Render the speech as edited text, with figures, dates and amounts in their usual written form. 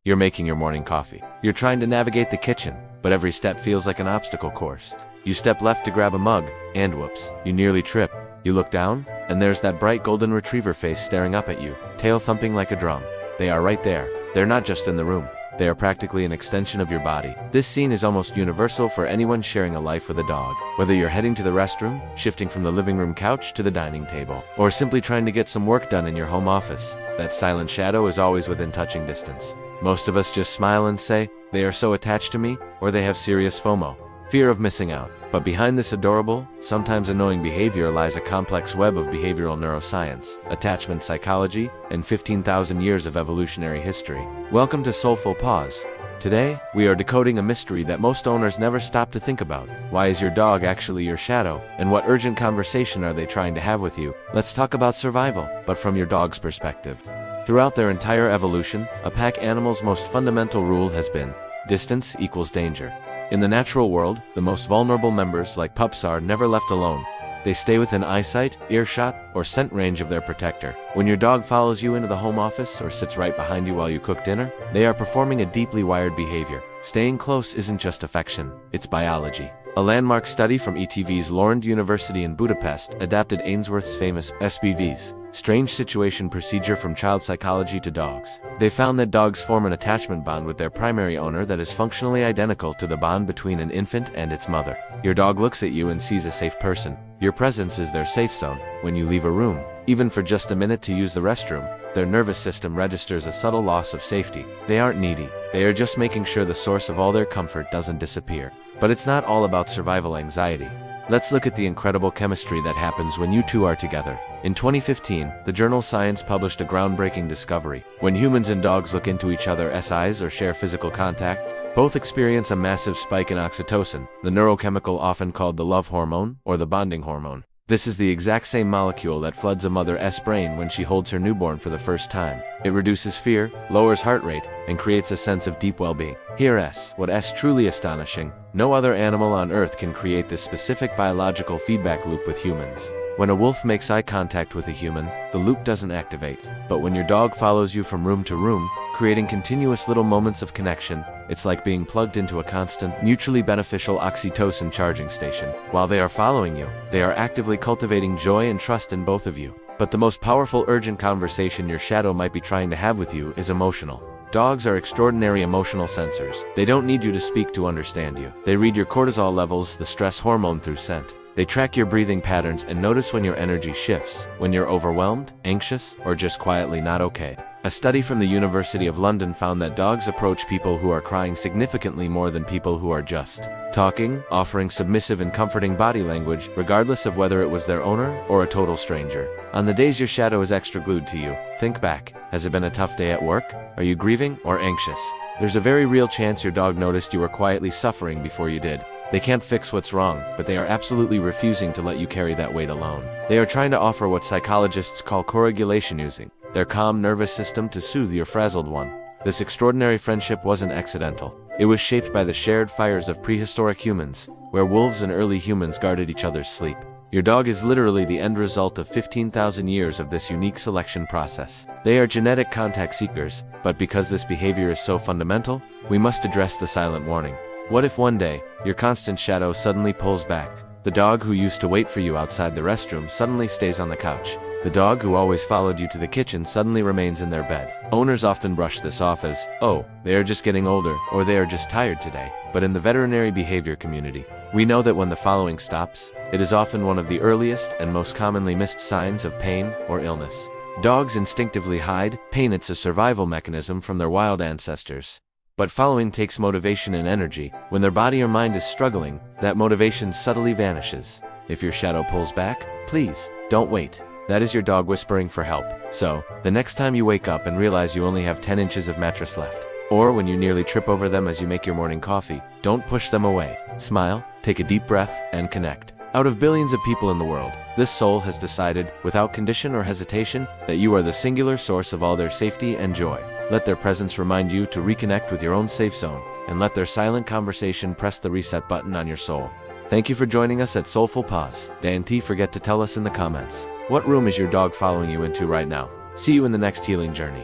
You're making your morning coffee. You're trying to navigate the kitchen, but every step feels like an obstacle course. You step left to grab a mug, and whoops, you nearly trip. You look down, and there's that bright golden retriever face staring up at you, tail thumping like a drum. They are right there. They're not just in the room. They are practically an extension of your body. This scene is almost universal for anyone sharing a life with a dog. Whether you're heading to the restroom, shifting from the living room couch to the dining table, or simply trying to get some work done in your home office, that silent shadow is always within touching distance. Most of us just smile and say, they are so attached to me, or they have serious FOMO, fear of missing out. But behind this adorable, sometimes annoying behavior lies a complex web of behavioral neuroscience, attachment psychology, and 15,000 years of evolutionary history. Welcome to Soulful Paws. Today, we are decoding a mystery that most owners never stop to think about. Why is your dog actually your shadow? And what urgent conversation are they trying to have with you? Let's talk about survival, but from your dog's perspective. Throughout their entire evolution, a pack animal's most fundamental rule has been, distance equals danger. In the natural world, the most vulnerable members, like pups, are never left alone. They stay within eyesight, earshot, or scent range of their protector. When your dog follows you into the home office or sits right behind you while you cook dinner, they are performing a deeply wired behavior. Staying close isn't just affection, it's biology. A landmark study from Eötvös Loránd University in Budapest adapted Ainsworth's famous SPV's strange situation procedure from child psychology to dogs. They found that dogs form an attachment bond with their primary owner that is functionally identical to the bond between an infant and its mother. Your dog looks at you and sees a safe person. Your presence is their safe zone. When you leave a room, even for just a minute to use the restroom, their nervous system registers a subtle loss of safety. They aren't needy. They are just making sure the source of all their comfort doesn't disappear. But it's not all about survival anxiety. Let's look at the incredible chemistry that happens when you two are together. In 2015, the journal Science published a groundbreaking discovery. When humans and dogs look into each other's eyes or share physical contact, both experience a massive spike in oxytocin, the neurochemical often called the love hormone or the bonding hormone. This is the exact same molecule that floods a mother's brain when she holds her newborn for the first time. It reduces fear, lowers heart rate, and creates a sense of deep well-being. Here's what's truly astonishing. No other animal on Earth can create this specific biological feedback loop with humans. When a wolf makes eye contact with a human, the loop doesn't activate. But when your dog follows you from room to room, creating continuous little moments of connection, it's like being plugged into a constant, mutually beneficial oxytocin charging station. While they are following you, they are actively cultivating joy and trust in both of you. But the most powerful urgent conversation your shadow might be trying to have with you is emotional. Dogs are extraordinary emotional sensors. They don't need you to speak to understand you. They read your cortisol levels, the stress hormone, through scent. They track your breathing patterns and notice when your energy shifts, when you're overwhelmed, anxious, or just quietly not okay. A study from the University of London found that dogs approach people who are crying significantly more than people who are just talking, offering submissive and comforting body language, regardless of whether it was their owner or a total stranger. On the days your shadow is extra glued to you, think back. Has it been a tough day at work? Are you grieving or anxious? There's a very real chance your dog noticed you were quietly suffering before you did. They can't fix what's wrong, but they are absolutely refusing to let you carry that weight alone. They are trying to offer what psychologists call co-regulation, using their calm nervous system to soothe your frazzled one. This extraordinary friendship wasn't accidental. It was shaped by the shared fires of prehistoric humans, where wolves and early humans guarded each other's sleep. Your dog is literally the end result of 15,000 years of this unique selection process. They are genetic contact seekers, but because this behavior is so fundamental, we must address the silent warning. What if one day, your constant shadow suddenly pulls back? The dog who used to wait for you outside the restroom suddenly stays on the couch. The dog who always followed you to the kitchen suddenly remains in their bed. Owners often brush this off as, oh, they are just getting older, or they are just tired today. But in the veterinary behavior community, we know that when the following stops, it is often one of the earliest and most commonly missed signs of pain or illness. Dogs instinctively hide pain. It's a survival mechanism from their wild ancestors. But following takes motivation and energy. When their body or mind is struggling, that motivation subtly vanishes. If your shadow pulls back, please, don't wait. That is your dog whispering for help. So, the next time you wake up and realize you only have 10 inches of mattress left, or when you nearly trip over them as you make your morning coffee, don't push them away. Smile, take a deep breath, and connect. Out of billions of people in the world, this soul has decided, without condition or hesitation, that you are the singular source of all their safety and joy. Let their presence remind you to reconnect with your own safe zone, and let their silent conversation press the reset button on your soul. Thank you for joining us at Soulful Paws. Don't forget to tell us in the comments, what room is your dog following you into right now? See you in the next healing journey.